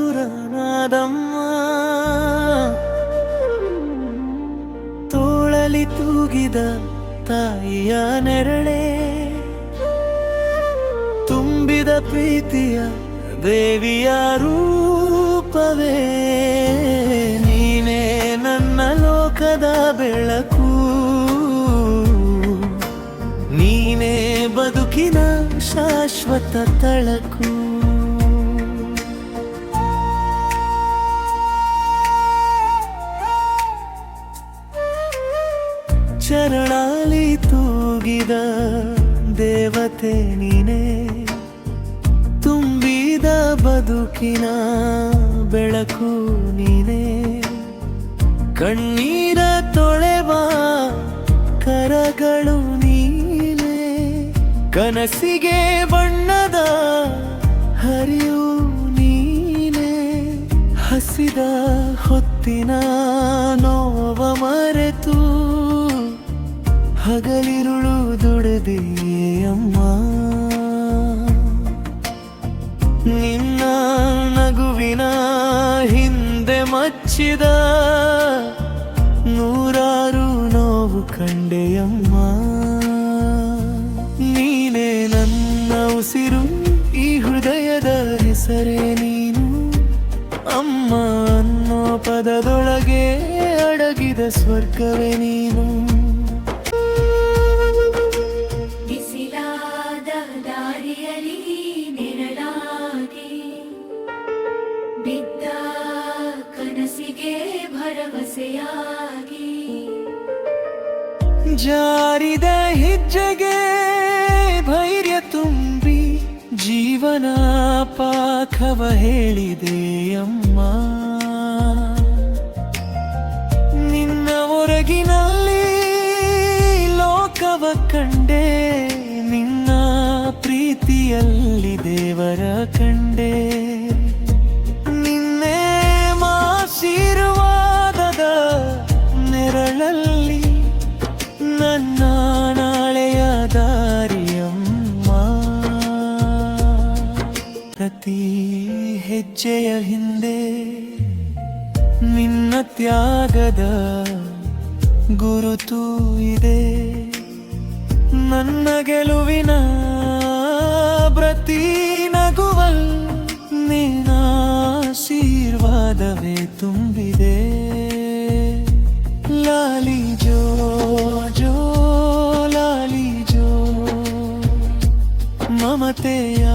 ಮಧುರನಾದಮ್ಮ. ತೋಳಲಿ ತೂಗಿದ ತಾಯಿಯ ನೆರಳೆ, ತುಂಬಿದ ಪ್ರೀತಿಯ ದೇವಿಯ ರೂಪವೇ. ನೀನೇ ನನ್ನ ಲೋಕದ ಬೆಳಕು, ನೀನೇ ಬದುಕಿನ ಶಾಶ್ವತ ತಳಕು. ಚರಣಾಲಿ ತೂಗಿದ ದೇವತೆ ನೀನೇ, ತುಂಬಿದ ಬದುಕಿನ ಬೆಳಕು ನೀನೇ. ಕಣ್ಣೀರ ತೊಳೆವ ಕರಗಳು ನೀನೇ, ಕನಸಿಗೆ ಬಣ್ಣದ ಹರಿಯು ನೀನೇ. ಹಸಿದ ಹೊತ್ತಿನ ನೋವ ಮರೆತು ಹಗಲಿರುಳು ದುಡಿದೆ ಅಮ್ಮ. ನಿನ್ನ ನಗುವಿನ ಹಿಂದೆ ಮಚ್ಚಿದ ನೂರಾರು ನೋವು ಕಂಡೆಯಮ್ಮ. ನೀನೇ ನನ್ನ ಉಸಿರು, ಈ ಹೃದಯದ ಹೆಸರೇ ನೀನು. ಅಮ್ಮ ಅನ್ನೋ ಪದದೊಳಗೆ ಅಡಗಿದ ಸ್ವರ್ಗವೇ ನೀನು. ಬಿಸಿಲಾದ ದಾರಿಯಲ್ಲಿ ನೆರಳಾಗಿ ಬಿದ್ದ ಕನಸಿಗೆ ಭರವಸೆಯಾಗಿ, ಜಾರಿದ ಹೆಜ್ಜೆಗೆ ಧೈರ್ಯ ತುಂಬಿ ಜೀವನ ಪಾಠವ ಹೇಳಿದೆ ಅಮ್ಮ. ನಿನ್ನ ಹೊರಗಿನಲ್ಲಿ ಲೋಕವ ಕಂಡೆ, ನಿನ್ನ ಪ್ರೀತಿಯಲ್ಲಿ ದೇವರ ಕಂಡೆ. ನಿನ್ನೆ ಆಶೀರ್ವಾದದ ನೆರಳಲ್ಲಿ ನನ್ನ ನಾಳೆಯ ದಾರಿಯಮ್ಮ. ಪ್ರತಿ ಹೆಜ್ಜೆಯ ಹಿಂದೆ ನಿನ್ನ ತ್ಯಾಗದ ಗುರುತು ಇದೆ. ನನ್ನ ಗೆಲುವಿನ ಪ್ರತಿ ನಗುವಲ್ ನಿನ್ನ ಆಶೀರ್ವಾದವೇ ತುಂಬಿದೆ. ಲಾಲಿ ಜೋ ಜೋ ಲಾಲಿ ಜೋ, ಮಮತೆಯ